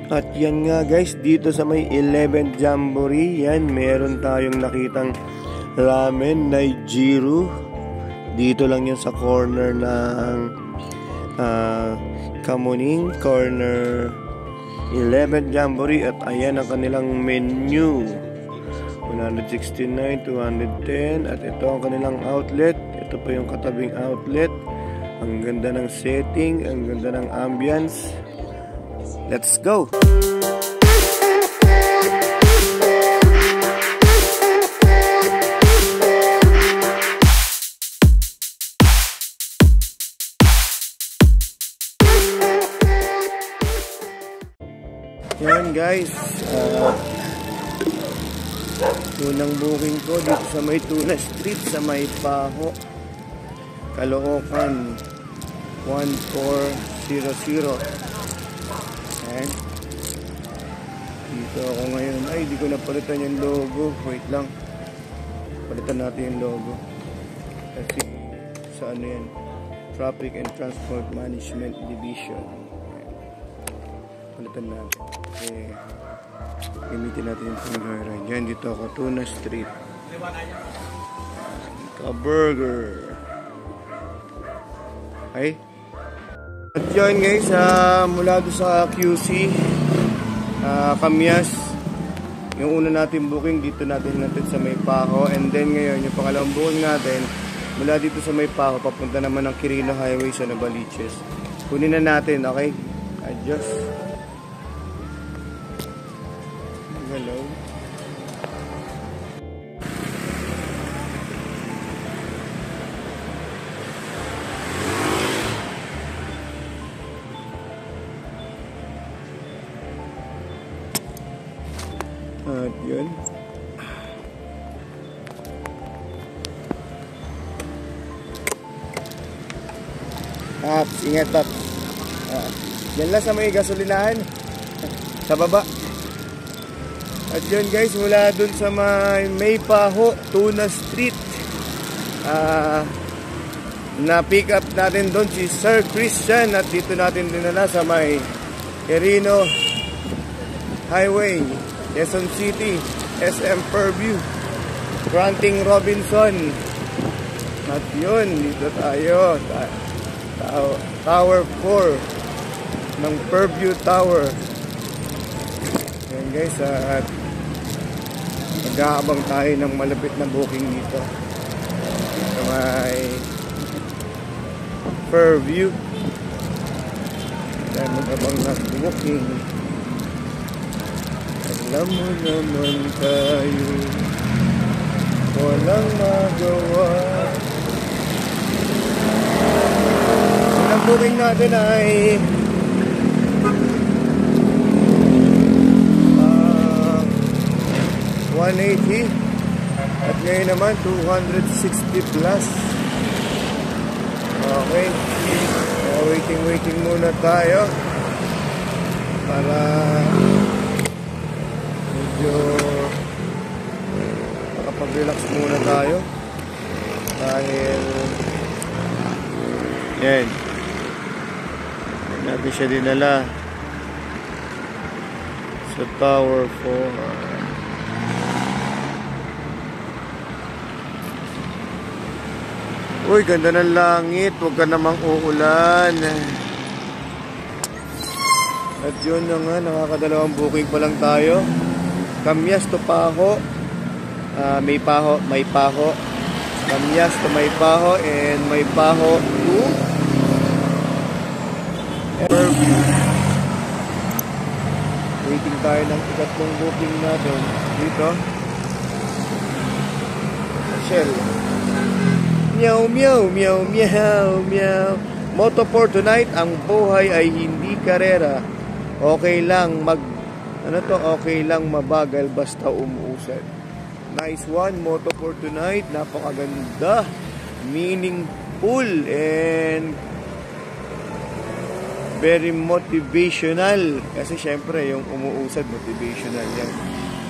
At yan nga guys, dito sa may 11th Jamboree, yan, meron tayong nakitang ramen Nigeru. Dito lang yan sa corner ng Kamuning, corner 11th Jamboree. At ayan ang kanilang menu, 169, 210. At ito ang kanilang outlet. Ito pa yung katabing outlet. Ang ganda ng setting, ang ganda ng ambience. Let's go! Yan guys, unang booking ko dito sa may Tuna Street, sa may Paho, Caloocan 1400. Ayan. Dito ako ngayon. Ay, di ko napalitan yung logo. Wait lang, palitan natin yung logo kasi sa ano yan, Traffic and Transport Management Division. Palitan natin kasi gamitin natin yung pang-joyride. Yan, dito ako, Tuna Street, Ka-burger. Ay, at yun guys, mula doon sa QC Kamyas, yung una natin booking dito natin sa may Paho. And then ngayon yung pangalawang booking natin mula dito sa may Paho papunta naman ng Quirino Highway sa Novaliches. Kunin na natin, okay? Adios. Hello. At yun, ingat Paps. Yan lang sa may gasolinahan sa baba. At yun guys, mula dun sa may Paho, Tuna Street, na pick up natin dun si Sir Christian. At dito natin dinala sa may Quirino Highway, Quezon City, SM Fairview, Granting Robinson. At yun, dito tayo, Tower 4 ng Fairview Tower. Yan guys, at mag-aabang tayo ng malapit na booking dito sa may Fairview. Yan, mag-abang na booking. Alam mo naman tayo, walang magawa. Ang booking natin ay 180 at ngayon naman 260 plus. Okay, waiting muna tayo para medyo makapag-relax muna tayo dahil yan, natin siya dinala sa Tower 4. Uy, ganda ng langit, huwag ka namang uulan. At yun na nga, nakakadalawang booking pa lang tayo. Kamyas to Paho, may Paho, Kamyas to may Paho, and may Paho to Fairview. Waiting tayo ng ikatlong booking natin dito. Shell. Meow, meow, meow, meow, meow. Motto for tonight, ang buhay ay hindi karera. Okay lang okay lang mabagal basta umuusad. Nice one, motto for tonight. Napakaganda, meaningful, and very motivational. Kasi syempre, yung umuusad, motivational yan.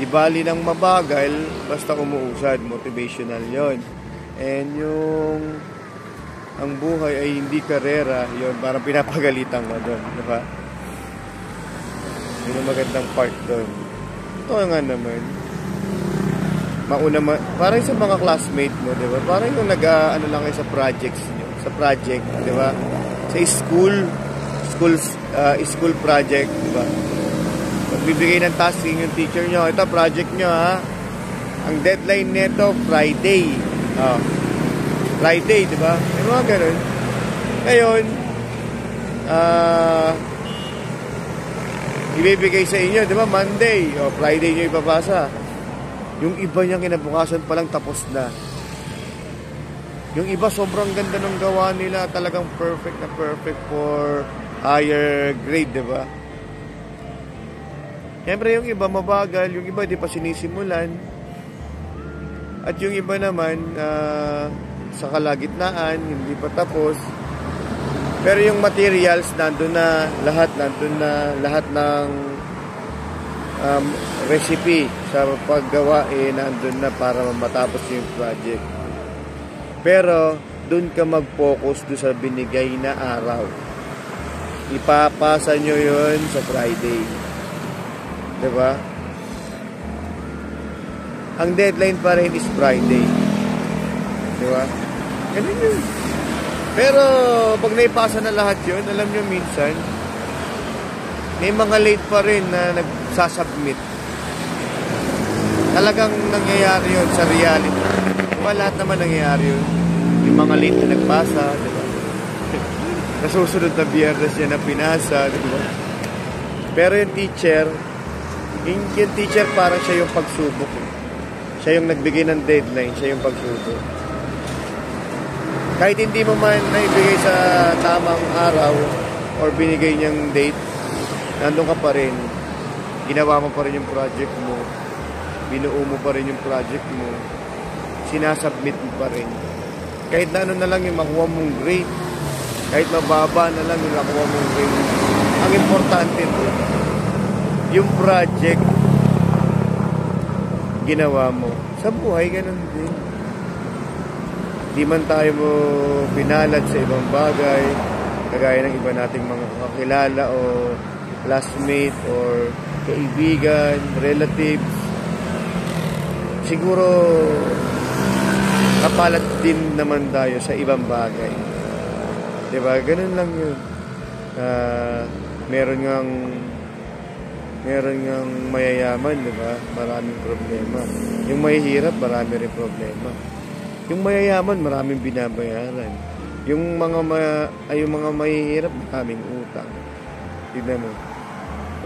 Di bali ng mabagal, basta umuusad, motivational yon. And yung ang buhay ay hindi karera, yun, parang pinapagalitan mo doon, diba? Yun ang magandang part doon. Ito nga naman. Parang sa mga classmate mo, di ba? Parang yung ano lang kayo sa projects nyo. Sa project, di ba? Sa school project, di ba? Magbibigay ng tasking yung teacher nyo. Ito, project nyo, ha? Ang deadline nito, Friday. Friday, di ba? May mga ganun. Ngayon, ibibigay sa inyo, di ba? Monday, o Friday nyo ipapasa. Yung iba niyang kinabukasan palang tapos na. Yung iba sobrang ganda ng gawa nila, talagang perfect na perfect for higher grade, di ba? Siyempre yung iba mabagal, yung iba di pa sinisimulan. At yung iba naman sa kalagitnaan, hindi pa tapos. Pero yung materials nandun na, lahat ng recipe sa paggawa nandun na para matapos yung project. Pero dun ka mag-focus doon sa binigay na araw. Ipapasa nyo yun sa Friday. Diba? Ang deadline pa rin is Friday. Diba? Ganun yun. Pero pag naipasa na lahat yun, alam nyo minsan, may mga late pa rin na nagsasubmit. Talagang nangyayari yun sa reality. Diba lahat naman nangyayari yun? Yung mga late na nagpasa, diba? Nasusunod na biyernes niya na pinasa, diba? Pero yung teacher parang siya yung pagsubok. Siya yung nagbigay ng deadline, siya yung pagsubok. Kahit hindi mo man naibigay sa tamang araw or binigay niyang date, nandun ka pa rin, ginawa mo pa rin yung project mo, binuo mo pa rin yung project mo, sinasubmit mo pa rin. Kahit na ano na lang yung makuha mong grade, kahit mababa na lang yung makuha mong grade, ang importante mo, yung project, ginawa mo. Sa buhay, ganun din. Di man tayo mo pinalad sa ibang bagay, kagaya ng iba nating mga kakilala o classmate or kaibigan, relatives, siguro kapalat din naman tayo sa ibang bagay. Diba? Ganun lang yun. Meron ngang mayayaman, diba? Maraming problema. Yung mahihirap, marami rin problema. Yung mayayaman, maraming binabayaran. Yung mga mahihirap, maraming utang. Tignan mo.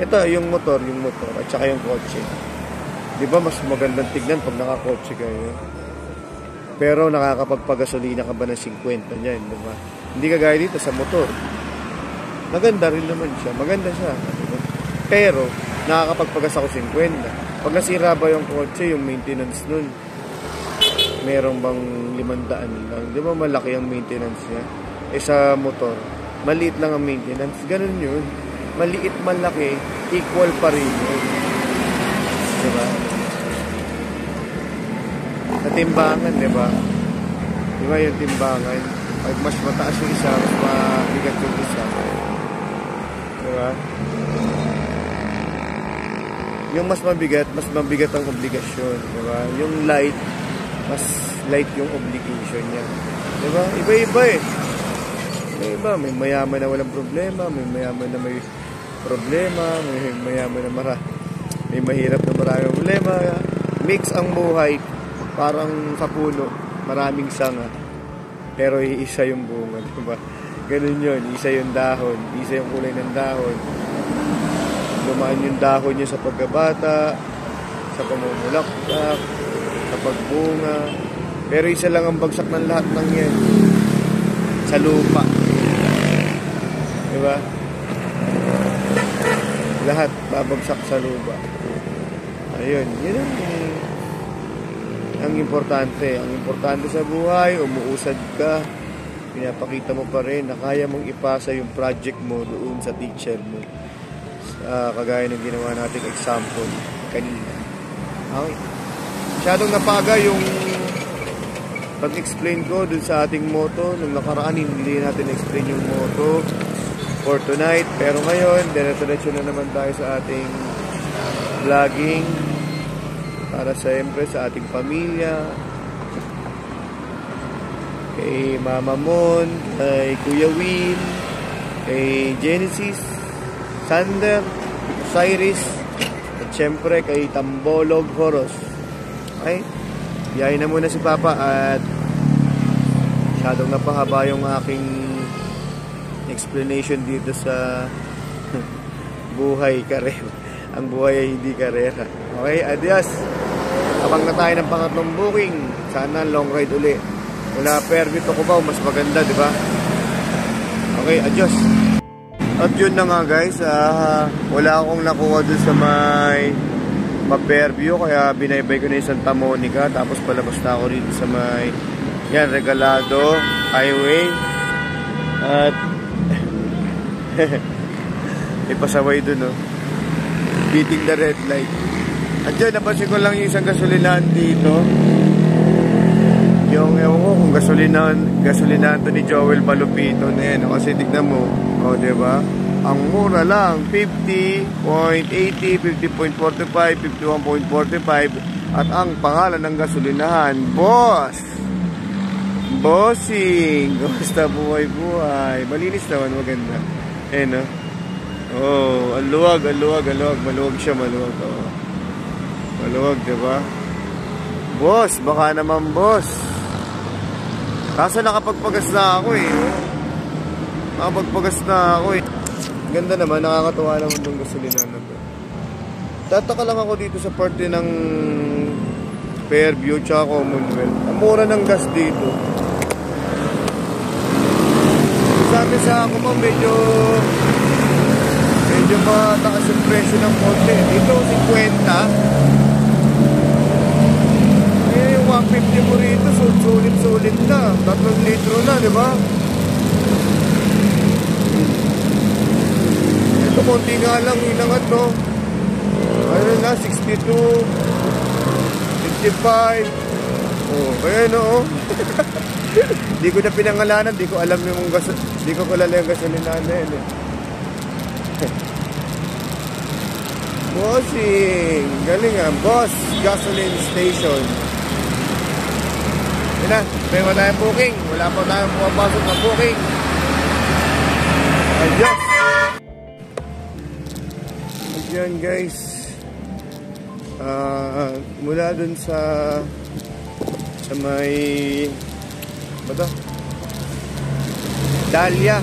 Ito, yung motor, at saka yung kotse. Di ba, mas magandang tignan pag nakakotse kayo. Pero nakakapagpagasolina ka ba ng 50 niyan, di ba? Hindi kagaya dito sa motor. Maganda rin naman siya. Maganda siya. Diba? Pero, nakakapagpagas ako 50. Pag nasira ba yung kotse, yung maintenance nun, meron bang 500 lang? Di ba malaki ang maintenance niya? Sa motor, maliit lang ang maintenance. Ganun yun. Maliit, malaki, equal pa rin yun. Di ba? Sa timbangan, di ba? Di ba yung timbangan? Pag mas mataas yung isa, mas mabigat yung isa. Di ba? Yung mas mabigat ang obligasyon. Di ba? Yung light, mas light yung obligation niya. Diba? Iba-iba eh. Iba-iba. May mayaman na walang problema. May mayaman na may problema. May mayaman na may mahirap na maraming problema. Mix ang buhay. Parang sa puno. Maraming sanga. Pero iisa yung bunga. Diba? Ganun yun. Isa yung dahon. Isa yung kulay ng dahon. Lumaan yung dahon niya sa pagkabata. Sa pamumulaklak. Sa pagbunga. Pero isa lang ang bagsak ng lahat ng yan. Sa lupa. Diba? Lahat babagsak sa lupa. Ayun. Yun ang importante. Ang importante sa buhay, umuusad ka. Pinapakita mo pa rin na kaya mong ipasa yung project mo doon sa teacher mo. Kagaya ng ginawa nating example kanina. Okay. Masyadong napaga yung pag-explain ko dun sa ating motto. Nung nakaraan, hindi natin explain yung motto. for tonight. Pero ngayon, diretso na naman tayo sa ating vlogging para siyempre sa ating pamilya, kay Mama Mon, kay Kuya Will, kay Genesis, Sander, Cyrus, at syempre kay Tambolog Horos. Okay? Biyahin na muna si Papa at masyadong napahaba yung aking explanation dito sa buhay karera. Ang buhay ay hindi karera. Okay, adios. Abang na tayo ng pangatlong booking. Sana long ride uli. Wala permit ako ba? Mas maganda, di ba? Okay, adios. At yun na nga guys, wala akong nakuha dun sa may pa-Fairview, kaya binaybay ko na yung Santa Monica. Tapos palabas na ako dito sa may yan, Regalado Highway. At may pasaway dun, no? Beating the red light. At dyan, napansin ko lang yung isang gasolinahan dito. Yung, ewan ko kung gasolinahan to ni Joel Malupito na yan. Kasi tignan mo, o diba? Ang mura lang, 50.80, 50.45, 51.45. At ang pangalan ng gasolinahan, Boss! Bossing! Gusta buhay-buhay. Malinis naman, maganda. Eh, no? Oh, ang luwag. Maluwag siya, maluwag. Oh. Maluwag, diba? Boss, baka naman boss. Kaso nakapagpagas na ako eh. Nakapagpagas na ako eh. Ganda naman, nakakatuwa naman ng gasolina na to. Tataka lang ako dito sa parte ng Fairview tsaka Commonwealth. Ang mura ng gas dito. Sabi sa ako pa medyo mataas yung presyo ng konti. Dito 50. Ayun yung 150 mo rito, sulit na. 3 litro na, di ba? Ito konti nga lang inangat, no? Ayun na, 62, 55. Oh, ayun, no? Di ko na pinangalanan, di ko alam yung gasolinahan na yun, eh. Bossing! Galing ah, Boss Gasoline Station. Yun na, may wala tayong booking. Wala pa tayong pumapasok na booking. Adios! Ayan guys, mula dun sa may ba Dahlia.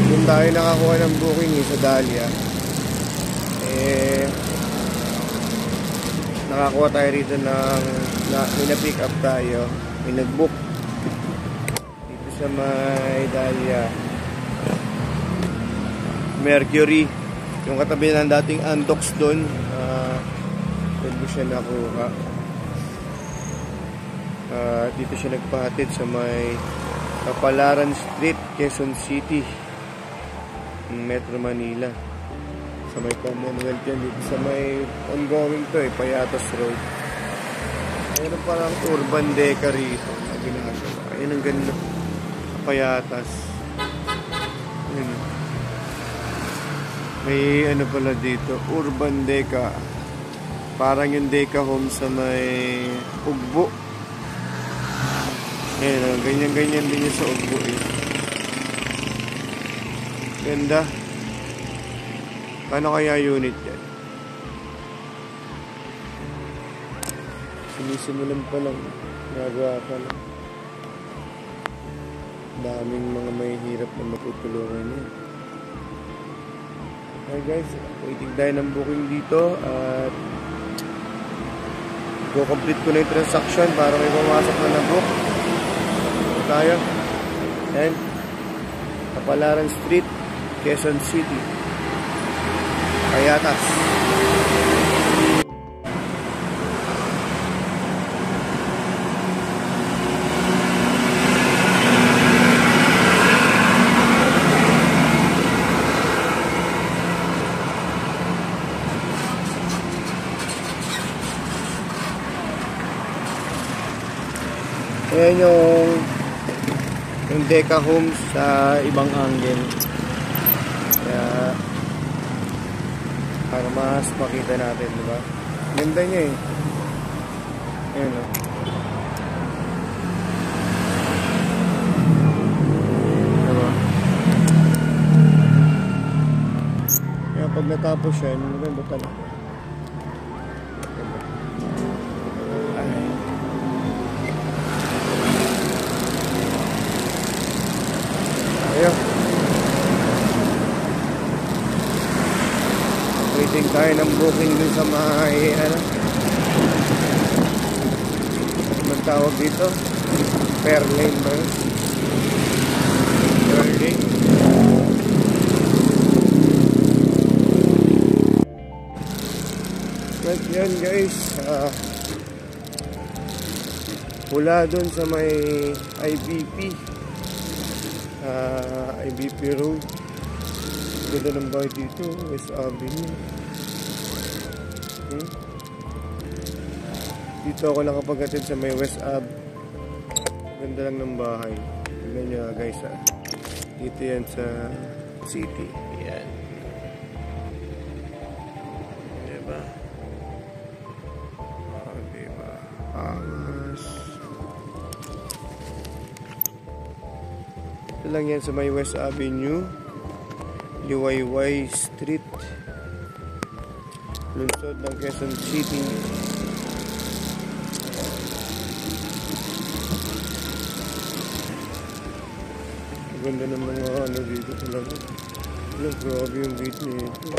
Doon tayo nakakuha ng booking sa Dahlia. Nakakuha tayo rito ng may na-pick up tayo, may nag-book dito sa may Dahlia Mercury, yung katabi ng dating Andox doon. Doon ko siya nakuha. Dito siya nagpahatid sa may Kapalaran Street, Quezon City, Metro Manila. Sa may Commonwealth yan, dito sa may ongoing to Payatas Road. Meron parang urban deca rito na ginagawa. Ayun ang ganda, Payatas. Ayun. May ano pala dito, urban deca. Parang yung deca home sa may Ugbo. Ayun, ganyan-ganyan din yung sa Ugbo eh. Ganda. Paano kaya unit yan? Sinisimulan pa lang. Nagawa pa lang. Daming mga may hirap na matutulungan yan. Okay guys, waiting tayo ng booking dito. At go-complete ko na yung transaction para may pumasok na na-book. Tayo. And Kapalaran Street, Quezon City, Payatas. Ayan yung Deca Homes sa ibang angle. Kaya para mas makita natin, diba? Ganda niya eh. Ayan o. Diba? Kaya pag natapos yan, maganda talaga. Ayun. Waiting tayo ng booking dun sa mga anong tawag dito? Fairlane ba yun? Fairlane. But yan guys, mula dun sa may IBP Road, ganda ng bahay dito, West Avenue. Dito ako nakapaghatid sa may West Ave. Ganda lang ng bahay. Tignan nyo guys dito yan sa city. Yan. Diba? Diba? Angas. Ito lang yan sa may West Avenue, Liwayway Street, lungsod ng Quezon City. Ganda ng mga ano dito talaga. Grabe yung gate nito.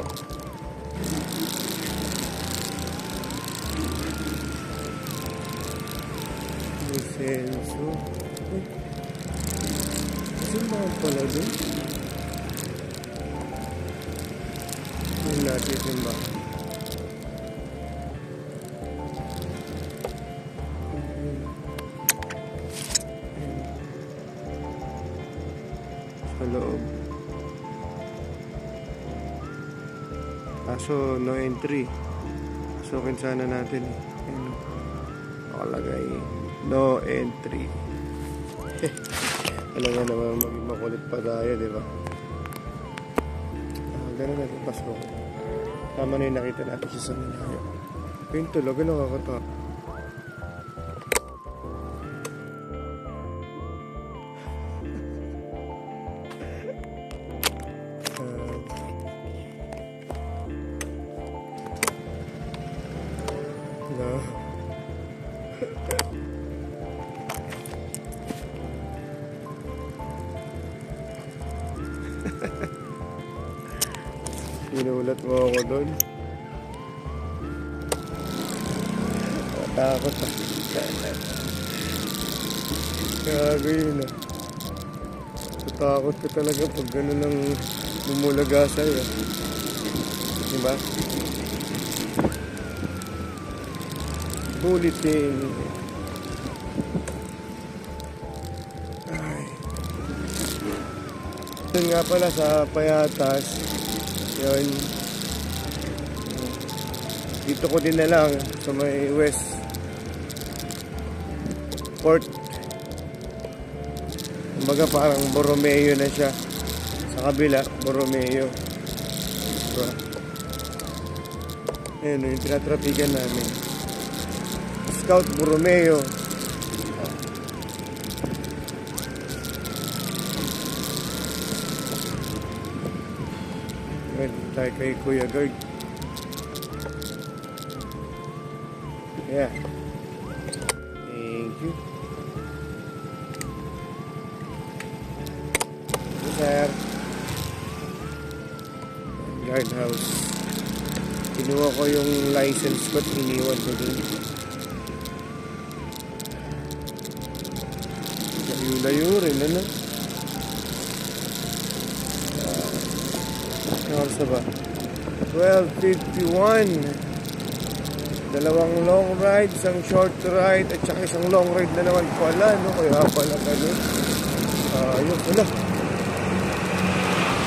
Lisenso. Saan ba pala doon? Yung natin yung ba? Sa loob. Kaso no entry. Sukin sana natin. Nakalagay no entry. Alam nga naman maging makulit pa tayo, diba? Ganun natin pasok. Tama na yung nakita natin siya sa nilaya. Yung talaga nakakata. Sinulat mo ako doon. Takot ah. Gago yun ah. Takot ka talaga pag gano'n ang bumulaga sa'yo. Diba? Bulletin. Ay. Yun nga pala sa Payatas. Yun. Dito ko din na lang sa may West Port. Kumbaga parang Borromeo na siya. Sa kabila, Borromeo. Diba? Ayan yung tinatrapikan namin. Scout Borromeo. Tayo kay Kuya Guard. Yeah. Thank you. Sir. Guardhouse. Kinuha ko yung license ko at iniwan ko dun. Layo-layo rin, ano? Ano ba? 12:51. Dalawang long ride, isang short ride, at saka isang long ride na naman pala, no? Kaya pala ganun. Ayun, wala.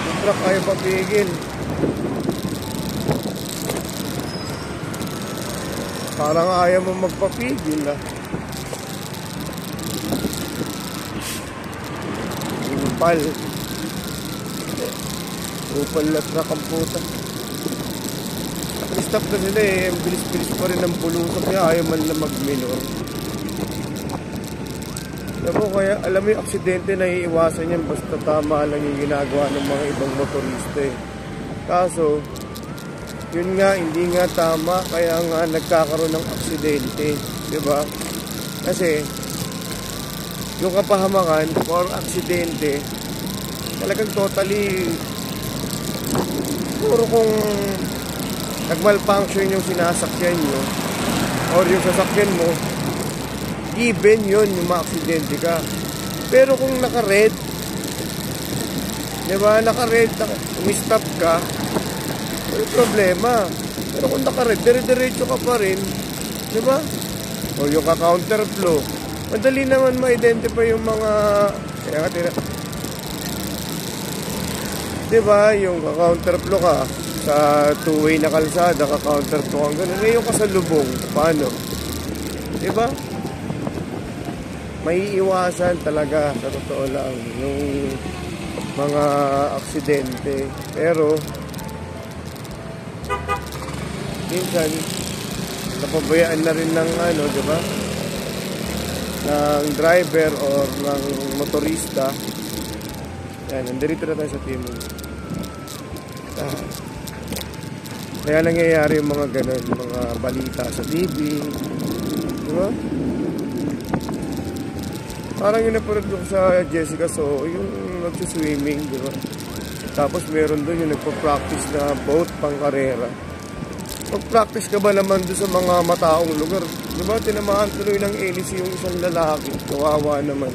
Yung truck ayaw papigil. Parang ayaw mo magpapigil, ah. Impal. Upal na truck ang puta. Stop na sila eh. Ang bilis-bilis pa rin ang pulusok kaya ayaw man na mag-minor. Alam mo yung aksidente na iiwasan yan basta tama lang yung ginagawa ng mga ibang motorista eh. Kaso, yun nga, hindi nga tama kaya nga nagkakaroon ng aksidente. Diba? Kasi, yung kapahamakan or aksidente, talagang totally, puro kung nag-malfunction yung sinasakyan nyo or yung sasakyan mo, given yun yung ma-aksidente ka. Pero kung naka-red, diba, naka-red, umi-stop ka, may problema. Pero kung naka-red, dire-diretso ka pa rin, diba? O yung ka-counterflow, madali naman ma-identify yung mga, kaya nga diba, yung ka-counterflow ka, sa two-way na kalsada, ka-counterflow kang gano'n, ngayon ka sa lubong, paano? Diba? May iwasan talaga sa totoo lang yung mga aksidente, pero minsan napabayaan na rin ng di ba, ng driver or ng motorista. Yan, nandito na tayo sa Timog. Kaya nangyayari yung mga ganun, mga balita sa TV, di ba? Parang yung napanood ko sa Jessica So, yung nagsuswimming, di ba? Tapos meron doon yung nagpa-practice na boat pang karera. Mag-practice ka ba naman doon sa mga mataong lugar? Di ba? Tinamaan tuloy ng hélice yung isang lalaki. Kawawa naman.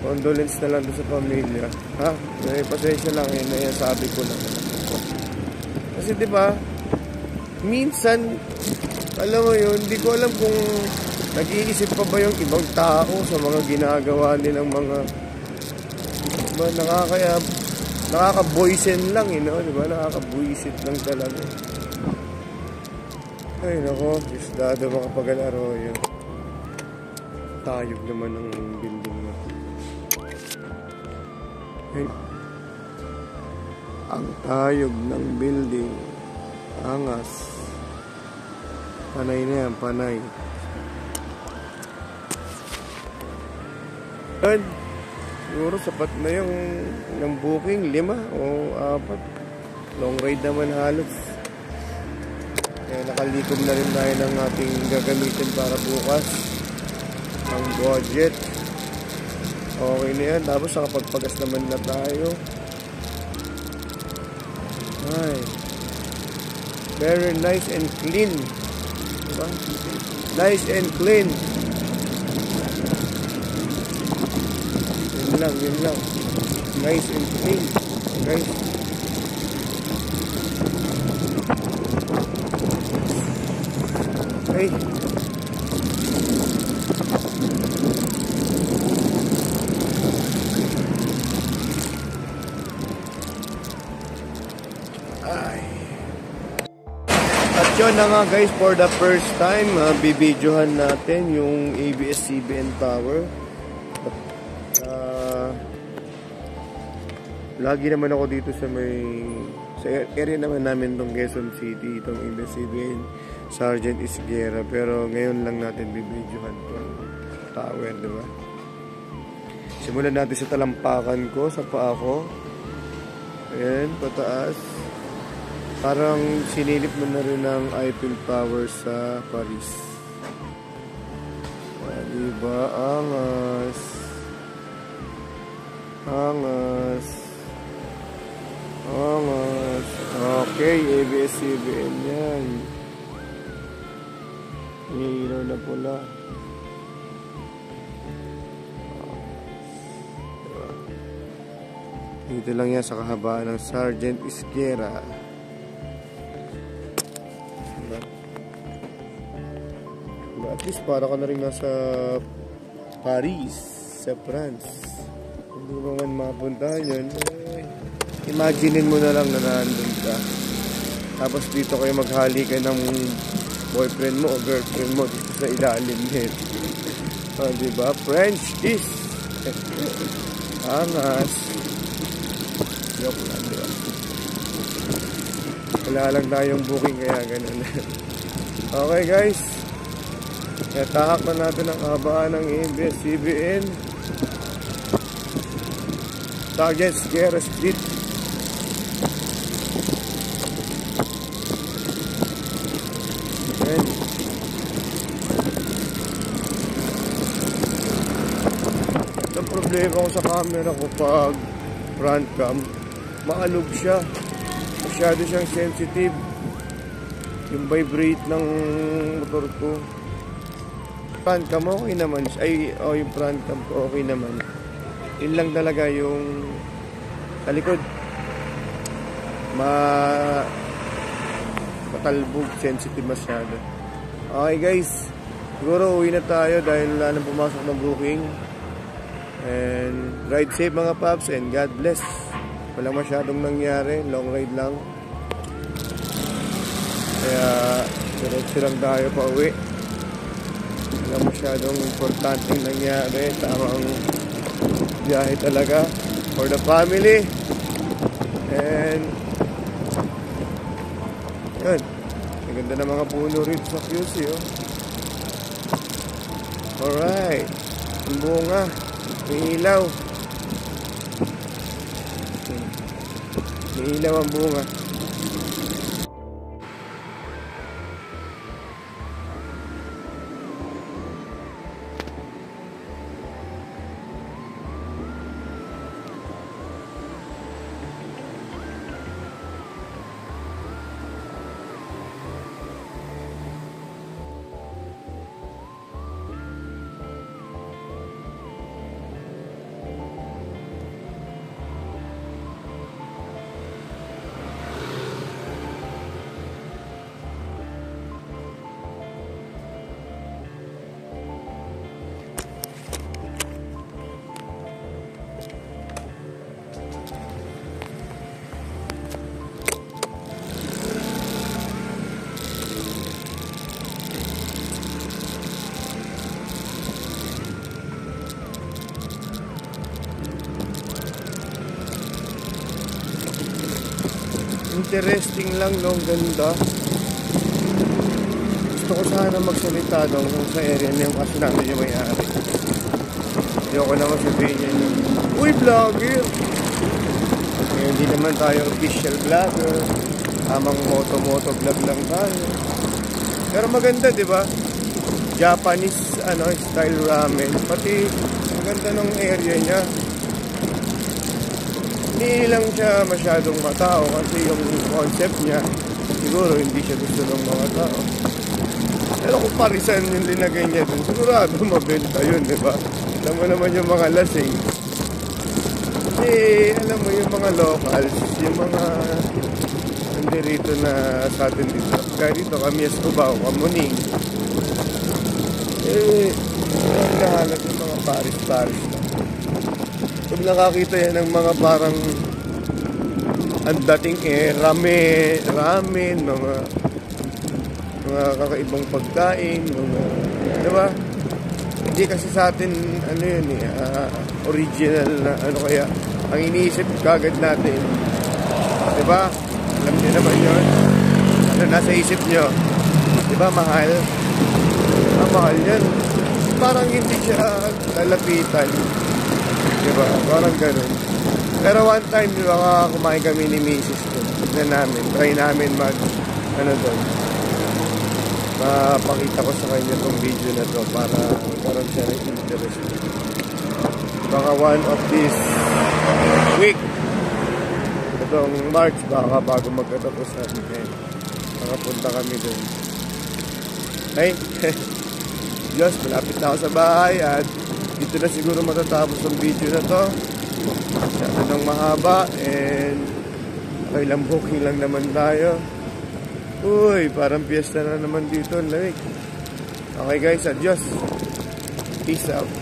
Condolence na lang doon sa pamilya. Ha? May pasensya lang yun na sabi ko lang. Kasi di ba? Minsan, alam mo yun, hindi ko alam kung nag-iisip pa ba yung ibang tao sa mga ginagawa nilang mga diba, nakaka-boysen lang, diba? Nakaka-boyset lang talaga. Ay, nako, Diosdado Macapagal-Arroyo. Tayog naman ng building na. Ay, ang tayog ng building. Angas. Panay na yan, panay. Siguro sapat na yung booking, 5 o 4. Long ride naman halos. Kaya nakalikom na rin tayo ng ating gagamitin para bukas. Ang budget. Okay na yan. Tapos nakapagpagas naman na tayo. Ay. Very nice and clean. Diba? Nice and clean. Yun lang. Nice and clean. Guys. Okay. Ay. At yun na nga guys, for the first time, bibidyohan natin yung ABS-CBN Tower. Lagi naman ako dito sa area naman namin tong Quezon City, itong ABS-CBN Sergeant Isguera, pero ngayon lang natin bibidyohan tong tower, diba? Simulan natin sa talampakan ko, sa paa ko. Ayan, pataas. Parang sinilip mo na rin ang Eiffel Tower sa Paris. Diba? Angas. Angas. Angas. Okay, ABS-CBN yan. Ilaw na pula. Dito lang yan sa kahabaan ng Sergeant Isguera. Diba? At least para ka na rin nasa Paris, sa France. Hindi mo man mapuntahan yun. Imaginein mo na lang na nandun ka. Tapos dito kayo maghalikan ng boyfriend mo o girlfriend mo dito sa ilalim din. Diba? French kiss. Angas. Joke lang, diba? Wala lang tayong booking kaya ganun. Okay guys, natahak na natin ang kabaan ng ABS-CBN. Target Sierra Street. Ayan. Ang problema ko sa camera ko pag front cam, maalog siya. Masyado siyang sensitive. Yung vibrate ng motor ko. Front cam okay naman. Yung front cam ko okay naman. Yun lang talaga yung sa likod. Matalbog, sensitive masyado. Okay guys, siguro uwi na tayo dahil wala nang pumasok na booking. And ride safe mga paps and God bless. Walang masyadong nangyari, long ride lang. Kaya diretso lang tayo pa uwi. Walang masyadong importanteng nangyari. Tamang biyahe talaga for the family. And yun, ang ganda ng mga puno rin sa QC, oh. Alright, ang bunga, may ilaw. May ilaw ang bunga. Interesting lang nung ganda. Gusto ko sana magsalita doon kung sa area niya kasi namin yung may-ari. Ayoko naman sabihin niya yun. Uy, vlogger! Hindi naman tayo official vlogger. Tamang moto-moto vlog lang tayo. Pero maganda, di ba? Japanese style ramen. Pati maganda ng area niya. Hindi lang siya masyadong matao kasi yung concept niya siguro hindi siya gusto ng mga tao. Pero kung parisan yung linagay niya dun, sigurado mabenta yun, di ba? Alam mo naman yung mga lasing. Alam mo yung mga locals, yung mga hindi rito na sa atin dito. Kaya dito kami sa Cubao, Kamuning. Nahanap yung mga paris-paris na. Pag nakakita yan ng mga parang ang dating ramen, mga kakaibang pagkain, mga, diba? Hindi kasi sa atin, original na, kaya, ang iniisip kagad natin, diba? Alam niyo naman yun? Ano nasa isip nyo? Diba, mahal? Mahal yan. Parang hindi siya lalapitan. Diba? Parang ganun. Pero one time, diba, kumain kami ni Mrs. ko. Tignan namin. Try namin doon. Mapakita ko sa kanya itong video na to para magkaroon siya ng interest. Baka one of this week, itong March, baka bago magkatapos natin. Makapunta kami doon. Hey, Diyos, malapit na ako sa bahay at dito na siguro matatapos ang video na to. Masyado nang mahaba and ilang booking lang naman tayo. Uy, parang piyesta na naman dito. Lamig. Okay guys, adios. Peace out.